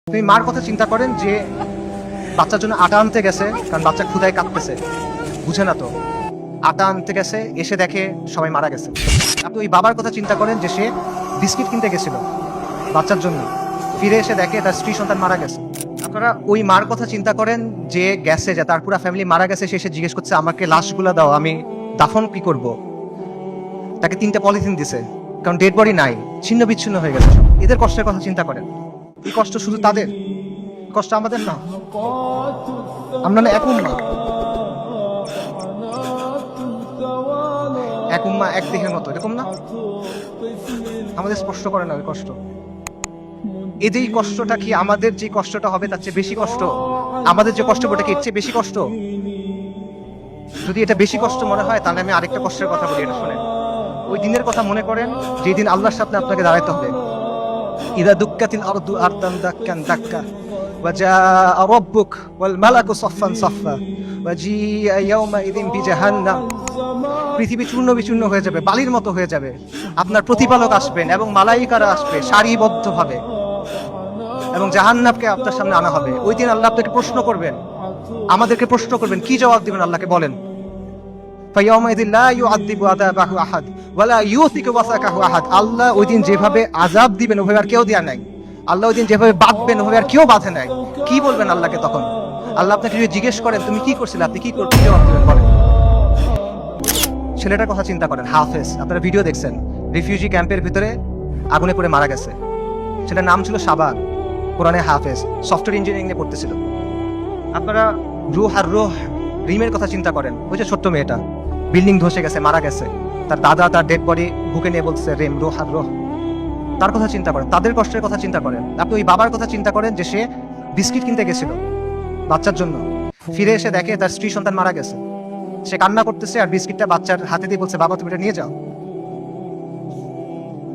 তুমি মার কথা চিন্তা করেন যে বাচ্চার জন্য আটা আনতে গেছে, কারণ বাচ্চা ক্ষুধায় কাঁদতেছে, বুঝে না তো আটা আনতে গেছে, এসে দেখে সবাই মারা গেছে। আপনি ওই বাবার কথা চিন্তা করেন যে সে বিস্কিট কিনতে গেছিল বাচ্চার জন্য, ফিরে এসে দেখে তার স্ত্রী সন্তান মারা গেছে। আপনারা ওই মার কথা চিন্তা করেন যে গেছে, যে তার পুরো ফ্যামিলি মারা গেছে, সে এসে জিজ্ঞেস করছে আমাকে লাশগুলো দাও, আমি দাফন কি করব। তাকে 3টা পলিথিন দিছে, কারণ ডেড বডি নাই, ছিন্ন বিচ্ছিন্ন হয়ে গেছে সব। এদের কষ্টের কথা চিন্তা করেন। এই কষ্ট শুধু তাদের, কষ্ট আমাদের না। আমরা না এক উম্মাহ, এক উম্মাহ এক দেহের মতো, এরকম না? আমাদের স্পষ্ট করে না ওই কষ্ট। এই যে কষ্টটা কি আমাদের যে কষ্টটা হবে তার চেয়ে বেশি কষ্ট? আমাদের যে কষ্ট ওটা কি এর চেয়ে বেশি কষ্ট? যদি এটা বেশি কষ্ট মনে হয় তাহলে আমি আরেকটা কষ্টের কথা বলি, এটা শোনেন। ওই দিনের কথা মনে করেন যেদিন আল্লাহর সামনে আপনাকে দাঁড়াইতে হবে। ইদা দুক্কাতিল আরদু আরদান দাক্কান দাক্কা ওয়া জাআ রাব্বুক ওয়াল মালাকু সাফফান সাফফা ওয়া জিআ ইয়াওমাইযিন বিজাহান্নাম। পৃথিবী চূর্ণ বিচূর্ণ হয়ে যাবে, বালির মতো হয়ে যাবে। আপনার প্রতিপালক আসবেন এবং মালাইকারা আসবে সারিবদ্ধভাবে, এবং জাহান্নামকে আপনার সামনে আনা হবে। ওই দিন আল্লাহ আপনাকে প্রশ্ন করবেন, আমাদেরকে প্রশ্ন করবেন, কি জবাব দিবেন আল্লাহকে বলেন? ফায়াউমাইযিন লা ইউআযযিবু আযাবাহু আহাদ ওয়া লা ইউসিকু ওয়াসাকাহু আহাদ। আল্লাহ ওই দিন যেভাবে আযাব দিবেন ওভাবে আর কেউ দেয়া নাই। আল্লাহ ওই দিন যেভাবে বাঁধবেন ওভাবে আর কেউ বাঁধে নাই। কি বলবেন আল্লাহকে তখন? আল্লাহ আপনাকে যদি জিজ্ঞেস করেন তুমি কি করছিলে, আপনি কি করতে জবাব দিবেন বলেন? ছেলেটার কথা চিন্তা করেন, হাফেজ। আপনারা ভিডিও দেখছেন, রিফিউজি ক্যাম্পের ভিতরে আগুনে পড়ে মারা গেছে। সেটার নাম ছিল শাবান, কোরআনে হাফেজ, সফটওয়্যার ইঞ্জিনিয়ারিং নিয়ে পড়তেছিল। আপনারা রুহ আর রুহ রিমের কথা চিন্তা করেন, ওই যে ছোট্ট মেয়েটা বিল্ডিং ধসে গেছে, মারা গেছে, তার দাদা তার ডেড বডি বুকে নিয়ে বলছে রেম, রুহ আর রুহ। তার কথা চিন্তা করেন, তাদের কষ্টের কথা চিন্তা করেন। আপনি ওই বাবার কথা চিন্তা করেন যে সে বিস্কিট কিনতে গেছিল বাচ্চার জন্য, ফিরে এসে দেখে তার স্ত্রী সন্তান মারা গেছে। সে কান্না করতেছে আর বিস্কিটটা বাচ্চার হাতে দিয়ে বলছে বাবা তুমি এটা নিয়ে যাও।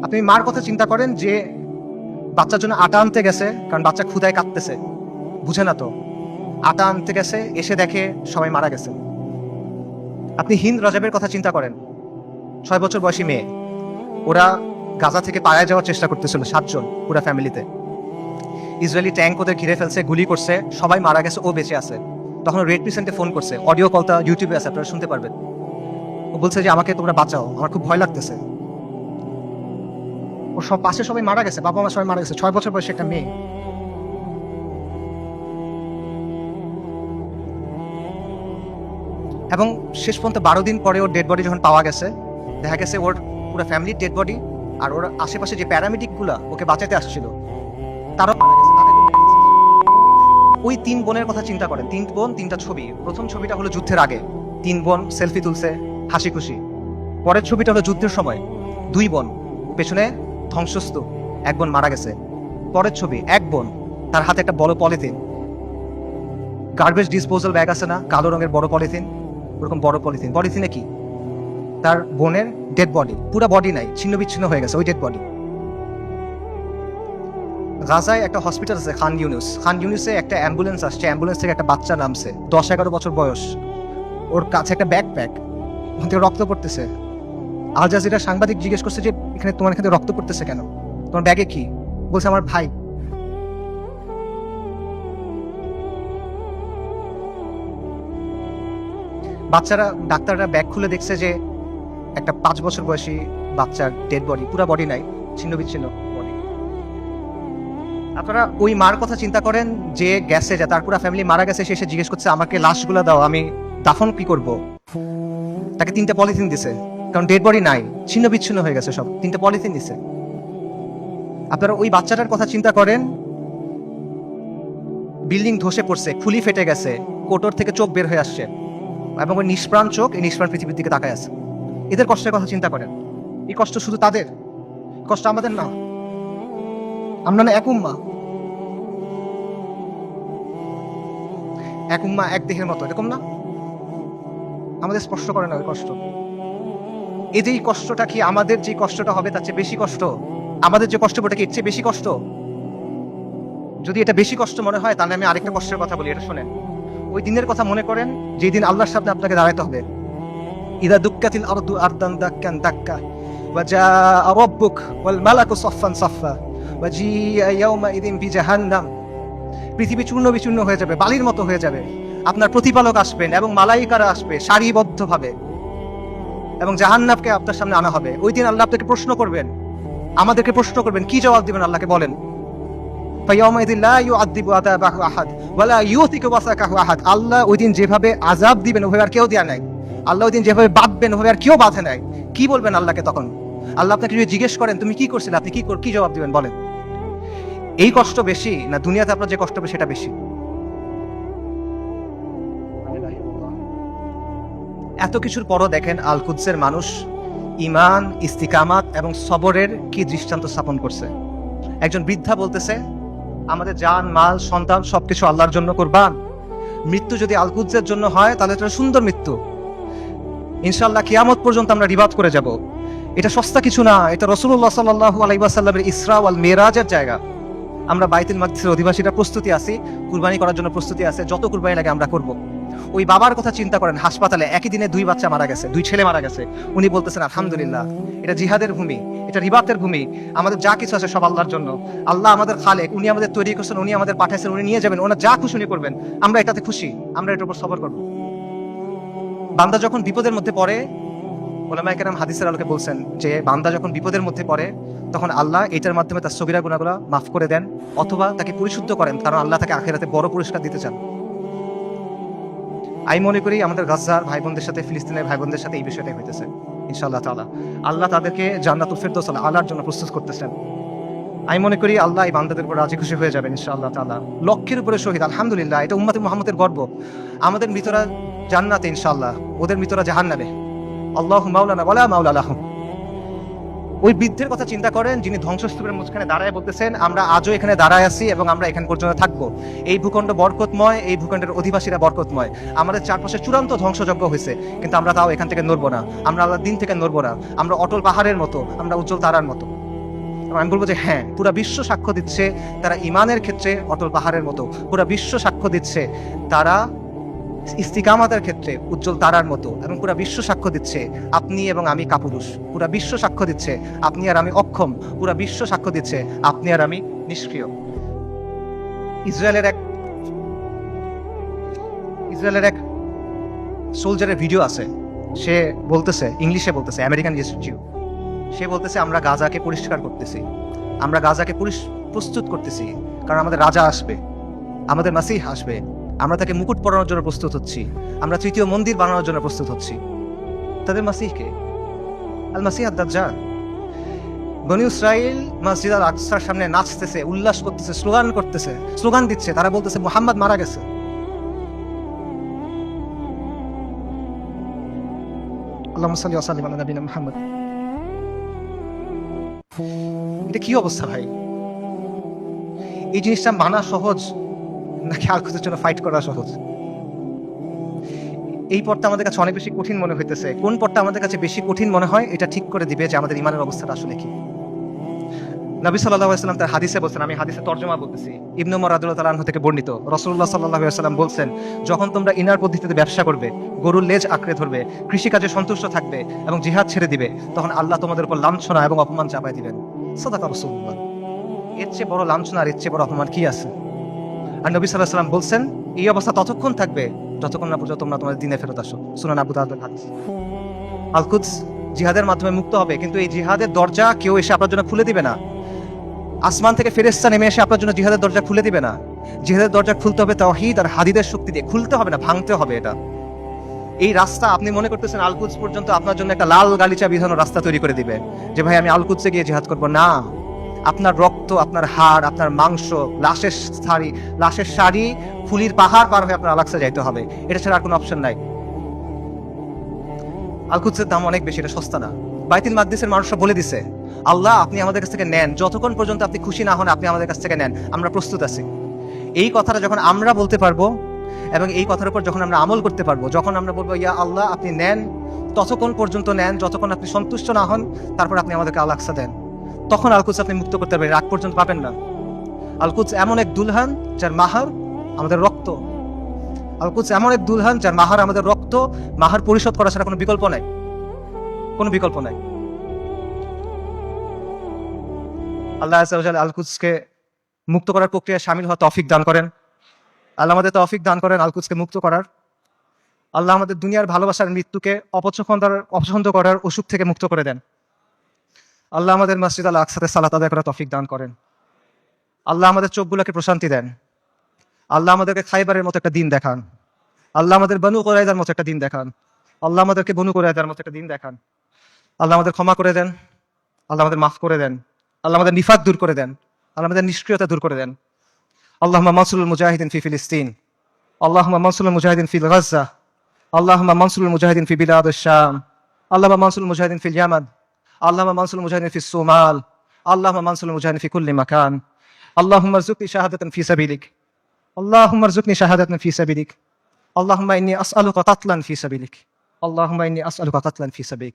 আপনি মার কথা চিন্তা করেন যে বাচ্চার জন্য আটা আনতে গেছে, কারণ বাচ্চা ক্ষুধায় কাঁদতেছে, বুঝে না তো আটা আনতে গেছে, এসে দেখে সবাই মারা গেছে। আপনি হিন্দ রজাবের কথা চিন্তা করেন, 6 বছর বয়সী মেয়ে। ওরা গাজা থেকে পালায় যাওয়ার চেষ্টা করতেছিল 7 জন পুরো ফ্যামিলিতে। ইসরায়েলি ট্যাঙ্ক ওদের ঘিরে ফেলছে, গুলি করছে, সবাই মারা গেছে, ও বেঁচে আছে। তখন রেড ক্রিসেন্টে ফোন করছে, অডিও কলটা ইউটিউবে আছে, আপনারা শুনতে পারবেন। ও বলছে যে আমাকে তোমরা বাঁচাও, আমার খুব ভয় লাগতেছে। ও সব পাশে সবাই মারা গেছে, বাবা মা সবাই মারা গেছে, 6 বছর বয়সী একটা মেয়ে। এবং শেষ পর্যন্ত 12 দিন পরে ওর ডেড বডি যখন পাওয়া গেছে, দেখা গেছে ওর পুরো ফ্যামিলির ডেড বডি, আর ওর আশেপাশে যে প্যারামেডিক গুলা ওকে বাঁচাতে আসছিল তারাও মারা গেছে, তাদেরকে মেরে দিয়েছে। ওই 3 বোনের কথা চিন্তা করেন, 3 বোন 3টা ছবি। প্রথম ছবিটা হলো যুদ্ধের আগে, 3 বোন সেলফি তুলছে হাসি খুশি। পরের ছবিটা হলো যুদ্ধের সময়, 2 বোন, পেছনে ধ্বংসস্তূপ, 1 বোন মারা গেছে। পরের ছবি 1 বোন, তার হাতে একটা বড় পলিথিন, গার্বেজ ডিসপোজাল ব্যাগ আছে না, কালো রঙের বড় পলিথিন, ওরকম বড় পলিথিন। পলিথিনে কি? তার বোনের ডেড বডি, পুরো বডি নাই, ছিন্ন বিচ্ছিন্ন হয়ে গেছে ওই ডেড বডি। গাজায় একটা হসপিটাল আছে খান ইউনুস, খান ইউনুসে একটা অ্যাম্বুলেন্স আসছে, অ্যাম্বুলেন্স থেকে একটা বাচ্চা নামছে, 10-11 বছর বয়স। ওর কাছে একটা ব্যাকপ্যাক, ওখান থেকে রক্ত পড়তেছে। আল জাজিরা সাংবাদিক জিজ্ঞেস করছে যে এখানে তোমার এখানে রক্ত পড়তেছে কেন, তোমার ব্যাগে কি? বলছে আমার ভাই। বাচ্চারা, ডাক্তাররা ব্যাগ খুলে দেখছে যে একটা 5 বছর বয়সী বাচ্চার ডেড বডি, পুরো বডি নাই, ছিন্ন বিচ্ছিন্ন বডি। আপনারা ওই মার কথা চিন্তা করেন যে গেছে, যে তার পুরো ফ্যামিলি মারা গেছে, সে এসে জিজ্ঞেস করছে আমাকে লাশগুলো দাও, আমি দাফন কি করব। তাকে 3টা পলিথিন দিছে, কারণ ডেড বডি নাই, ছিন্ন বিচ্ছিন্ন হয়ে গেছে সব, 3টা পলিথিন দিছে। আপনারা ওই বাচ্চাটার কথা চিন্তা করেন, বিল্ডিং ধসে পড়ছে, খুলি ফেটে গেছে, কোটর থেকে চোখ বের হয়ে আসছে, এবং ওই নিষ্প্রাণ চোখ, এই নিষ্প্রাণ পৃথিবীর দিকে তাকায় আছে। এদের কষ্টের কথা চিন্তা করেন। এই কষ্ট শুধু তাদের, কষ্ট আমাদের না। আমরা না এক উম্মাহ, এক উম্মাহ এক দেহের মতো, এরকম না? আমাদের স্পষ্ট করে না ওই কষ্ট। এই যে কষ্টটা কি আমাদের যে কষ্টটা হবে তার চেয়ে বেশি কষ্ট? আমাদের যে কষ্ট ওটা কি এর চেয়ে বেশি কষ্ট? যদি এটা বেশি কষ্ট মনে হয় তাহলে আমি আরেকটা কষ্টের কথা বলি, এটা শোনেন। ওই দিনের কথা মনে করেন যেদিন আল্লাহর সামনে আপনাকে দাঁড়াতে হবে। ইদা দুক্কাতিল আরদু আরদান দাক্কান দাক্কা ওয়া জাআ রাব্বুক ওয়াল মালাকু সাফফান সাফফা ওয়া জিআ ইয়াওমাইযিন বিজাহান্নাম পৃথিবী চূর্ণ বিচূর্ণ হয়ে যাবে, বালির মতো হয়ে যাবে। আপনার প্রতিপালক আসবেন এবং মালাইকারা আসবে সারিবদ্ধভাবে, এবং জাহান্নামকে আপনার সামনে আনা হবে। ওই দিন আল্লাহ আপনাকে প্রশ্ন করবেন, আমাদেরকে প্রশ্ন করবেন, কি জবাব দিবেন আল্লাহকে বলেন? আল্লাহ ওই দিন যেভাবে আযাব দিবেন ওভাবে আর কেউ দেয়া নাই। আল্লাহ ওই দিন যেভাবে বাঁধবেন ওভাবে আর কেউ বাঁধে নাই। কি বলবেন আল্লাহকে তখন? আল্লাহ আপনাকে যদি জিজ্ঞেস করেন তুমি কি করছিলে, আপনি কি জবাব দিবেন বলেন? এই কষ্ট বেশি না দুনিয়াতে আপনার যে কষ্ট হবে সেটা বেশি? এত কিছুর পরও দেখেন আল কুদসের মানুষ ঈমান, ইস্তিকামাত এবং সবরের কি দৃষ্টান্ত স্থাপন করছে। একজন বৃদ্ধা বলতেছে, আমাদের জান, মাল, সন্তান সবকিছু আল্লাহর জন্য কুরবান। মৃত্যু যদি আল কুদসের জন্য হয় তাহলে এটা সুন্দর মৃত্যু। ইনশাআল্লাহ কিয়ামত পর্যন্ত আমরা রিবাদ করে যাব। এটা সস্তা কিছু না, এটা রাসূলুল্লাহ সাল্লাল্লাহু আলাইহি ওয়াসাল্লামের ইসরা ওয়াল মিরাজের জায়গা। আমরা বাইতুল মাকদিসের অধিবাসীরা প্রস্তুতি আছি, কুরবানি করার জন্য প্রস্তুতি আছে, যত কুরবানি লাগে আমরা করব। ওই বাবার কথা চিন্তা করেন, হাসপাতালে একই দিনে 2 বাচ্চা মারা গেছে, 2 ছেলে মারা গেছে। উনি বলতেছেন আলহামদুলিল্লাহ, এটা জিহাদের ভূমি, এটা রিবাতের ভূমি, আমাদের যা কিছু আছে সব আল্লাহর জন্য। আল্লাহ আমাদের খালেক, উনি আমাদের তৈরি করছেন, উনি আমাদের পাঠাইছেন, উনি নিয়ে যাবেন, ওনার যা খুশি উনি করবেন, আমরা এটাতে খুশি, আমরা এটার উপর সবর করব। বান্দা যখন বিপদের মধ্যে পড়ে, উলামায়ে কেরাম হাদিসের আলোকে বলছেন যে বান্দা যখন বিপদের মধ্যে পড়ে তখন আল্লাহ এটার মাধ্যমে তার সগীরা গুনাহগুলো মাফ করে দেন অথবা তাকে পরিশুদ্ধ করেন, কারণ আল্লাহ তাকে আখিরাতে বড় পুরস্কার দিতে চান। আমি মনে করি আমাদের গাজ্জার ভাই বোনদের সাথে, ফিলিস্তিনের ভাই বোনদের সাথে এই বিষয়টাই হইতেছে। ইনশাআল্লাহ তাআলা আল্লাহ তাদেরকে জান্নাতুল ফিরদৌস আলার জন্য প্রস্তুত করতেছেন। আমি মনে করি আল্লাহ এই বান্দাদের উপর রাজি খুশি হয়ে যাবেন ইনশাআল্লাহ তাআলা। লক্ষের উপরে শহীদ, আলহামদুলিল্লাহ, এটা উম্মতে মুহাম্মদের গর্ব। আমাদের মৃতরা জান্নাতে ইনশাআল্লাহ, ওদের মৃতরা জাহান্নামে। আল্লাহু মাওলানা ওয়ালা মাওলা লাহুম। ওই বৃদ্ধের কথা চিন্তা করেন যিনি ধ্বংসস্তূপের মাঝখানে দাঁড়ায় বলতেছেন, আমরা আজও এখানে দাঁড়ায় আছি এবং আমরা এখান পর্যন্ত থাকবো। এই ভূখণ্ড বরকতময়, এই ভূখণ্ডের অধিবাসীরা বরকতময়। আমাদের চারপাশে চূড়ান্ত ধ্বংসযজ্ঞ হয়েছে, কিন্তু আমরা তাও এখান থেকে নড়বো না, আমরা আল্লাহর দিন থেকে নড়বো না। আমরা অটল পাহাড়ের মতো, আমরা উজ্জ্বল তারার মতো। আমি বলবো যে হ্যাঁ, পুরা বিশ্ব সাক্ষ্য দিচ্ছে তারা ঈমানের ক্ষেত্রে অটল পাহাড়ের মতো। পুরা বিশ্ব সাক্ষ্য দিচ্ছে তারা ইস্তিকামাতের ক্ষেত্রে উজ্জ্বল তারার মতো। এবং পুরা বিশ্ব সাক্ষ্য দিচ্ছে আপনি এবং আমি কাপুরুষ। পুরা বিশ্ব সাক্ষ্য দিচ্ছে আপনি আর আমি অক্ষম। পুরা বিশ্ব সাক্ষ্য দিচ্ছে আপনি আর আমি নিষ্ক্রিয়। ইসরায়েলের এক সোলজারের ভিডিও আছে, সে বলতেছে, ইংলিশে বলতেছে, আমেরিকান জিউ, সে বলতেছে আমরা গাজাকে পরিষ্কার করতেছি, আমরা গাজাকে প্রস্তুত করতেছি, কারণ আমাদের রাজা আসবে, আমাদের মাসিহ আসবে, আমরা তাকে মুকুট পরানোর জন্য প্রস্তুত হচ্ছি, আমরা তৃতীয় মন্দির বানানোর জন্য প্রস্তুত হচ্ছি। তাদের মাসিহকে আল মাসিহ আদ-দাজ্জাল। বনী ইসরাইল মসজিদ আল আকসার সামনে নাচতেছে, উল্লাস করতেছে, স্লোগান দিচ্ছে, তারা বলতেছে মুহাম্মদ মারা গেছে। আল্লাহুম্মা সাল্লি ওয়া সাল্লিম আলা নবিয়িনা মুহাম্মদ। এটা কি অবস্থা ভাই? এই জিনিসটা মানা সহজ নাকি আল কুদসের জন্য ফাইট করা সহজ? এই পথটা আমাদের কাছে অনেক বেশি কঠিন মনে হইতেছে। কোন পথটা আমাদের কাছে বেশি কঠিন মনে হয় এটা ঠিক করে দিবে যে আমাদের ইমানের অবস্থাটা আসলে কি। নবী সাল্লাল্লাহু আলাইহি ওয়াসাল্লাম তার হাদিসে বলছেন, আমি হাদিসের তরজমা বলতেছি, ইবনে উমর রাদিয়াল্লাহু তাআলা আনহু থেকে বর্ণিত, রাসূলুল্লাহ সাল্লাল্লাহু আলাইহি ওয়াসাল্লাম বলছেন, যখন তোমরা ইনার পদ্ধতিতে ব্যবসা করবে, গরুর লেজ আঁকড়ে ধরবে, কৃষিকাজে সন্তুষ্ট থাকবে এবং জিহাদ ছেড়ে দিবে, তখন আল্লাহ তোমাদের উপর লাঞ্ছনা এবং অপমান চাপায় দিবেন। সাদাকা রাসূলুল্লাহ। এর চেয়ে বড় লাঞ্ছনা আর এর চেয়ে বড় অপমান কি আছে? আর নবী সাল্লাল্লাহু আলাইহি ওয়াসাল্লাম বলছেন, এই অবস্থা ততক্ষণ থাকবে যতক্ষণ না পর্যন্ত তোমরা তোমাদের দ্বীনে ফেরত আসো। সুনান আবু দাউদের হাদিস। আল কুদস জিহাদের মাধ্যমে মুক্ত হবে, কিন্তু এই জিহাদের দরজা কেউ এসে আপনার জন্য খুলে দিবে না। আসমান থেকে ফেরেশতা নেমে এসে আপনার জন্য জিহাদের দরজা খুলে দিবে না। জিহাদের দরজা খুলতে হবে তাওহীদ আর হাদিদের শক্তি দিয়ে, খুলতে হবে না, ভাঙতে হবে। এটা এই রাস্তা আপনি মনে করতেছেন আল কুদস পর্যন্ত আপনার জন্য একটা লাল গালিচা বিধানো রাস্তা তৈরি করে দিবে যে ভাই আমি আল কুদসে গিয়ে জিহাদ করব না। আপনার রক্ত, আপনার হাড়, আপনার মাংস, লাশের শাড়ি, ফুলির পাহাড় পার হয়ে আপনার আলাক্সা যাইতে হবে। এটা ছাড়া আর কোনো অপশন নাই। আল কুদসের দাম অনেক বেশি, এটা সস্তা না। বাইতুল মাকদিসের মানুষরা বলে দিছে, আল্লাহ আপনি আমাদের কাছ থেকে নেন, যতক্ষণ পর্যন্ত আপনি খুশি না হন আপনি আমাদের কাছ থেকে নেন, আমরা প্রস্তুত আছি। এই কথাটা যখন আমরা বলতে পারবো এবং এই কথার উপর যখন আমরা আমল করতে পারবো, যখন আমরা বলবো ইয়া আল্লাহ আপনি নেন, ততক্ষণ পর্যন্ত নেন যতক্ষণ আপনি সন্তুষ্ট না হন, তারপর আপনি আমাদেরকে আলাক্সা দেন, তখন আল কুদস আপনি মুক্ত করতে পারবেন, রাগ পর্যন্ত পাবেন না। আল কুদস এমন এক দুলহান যার মাহার আমাদের রক্ত। আল কুদস এমন এক দুলহান যার মাহার আমাদের রক্ত। মাহার পরিশোধ করা ছাড়া কোনো বিকল্প নাই, কোনো বিকল্প নাই। আল্লাহ আল কুদসকে মুক্ত করার প্রক্রিয়ায় শামিল হওয়া তৌফিক দান করেন। আল্লাহ আমাদের তৌফিক দান করেন আল-কুদসকে মুক্ত করার। আল্লাহ আমাদের দুনিয়ার ভালোবাসার মৃত্যুকে অপছন্দ করার অসুখ থেকে মুক্ত করে দেন। আল্লাহ আমাদের মসজিদ আল আকসাতে সালাত আদায় করার তৌফিক দান করেন। আল্লাহ আমাদের চোখগুলোকে প্রশান্তি দেন। আল্লাহ আমাদেরকে খাইবারের মতো একটা দিন দেখান। আল্লাহ আমাদের বনু কুরাইযার মতো একটা দিন দেখান। আল্লাহ আমাদেরকে বনু কুরাইযার মতো একটা দিন দেখান। আল্লাহ আমাদের ক্ষমা করে দেন। আল্লাহ আমাদের মাফ করে দেন। আল্লাহ আমাদের নিফাক দূর করে দেন। আল্লাহ আমাদের নিষ্ক্রিয়তা দূর করে দেন। আল্লাহুম্মা মানসুরুল মুজাহিদিন ফি ফিলিস্তিন। আল্লাহুম্মা মানসুরুল মুজাহিদিন ফি গাজ্জা। আল্লাহুম্মা মানসুরুল মুজাহিদিন ফি বিলাদিশ শাম। আল্লাহুম্মা মানসুরুল মুজাহিদিন ফিল ইয়ামান। আল্লাহুম্মা মানসুরুল মুজাহিদিন ফিস সুমাল। আল্লাহুম্মা মানসুরুল মুজাহিদিন ফি কুল্লি মাকান। আল্লাহুম্মা রযুকনি শাহাদাতান ফি সাবিলিক। আল্লাহুম্মা রযুকনি শাহাদাতান ফি সাবিলিক। আল্লাহুম্মা ইন্নী আসআলুকা কাতলান ফি সাবিলিক। আল্লাহুম্মা ইন্নী আসআলুকা কাতলান ফি সাবিলিক।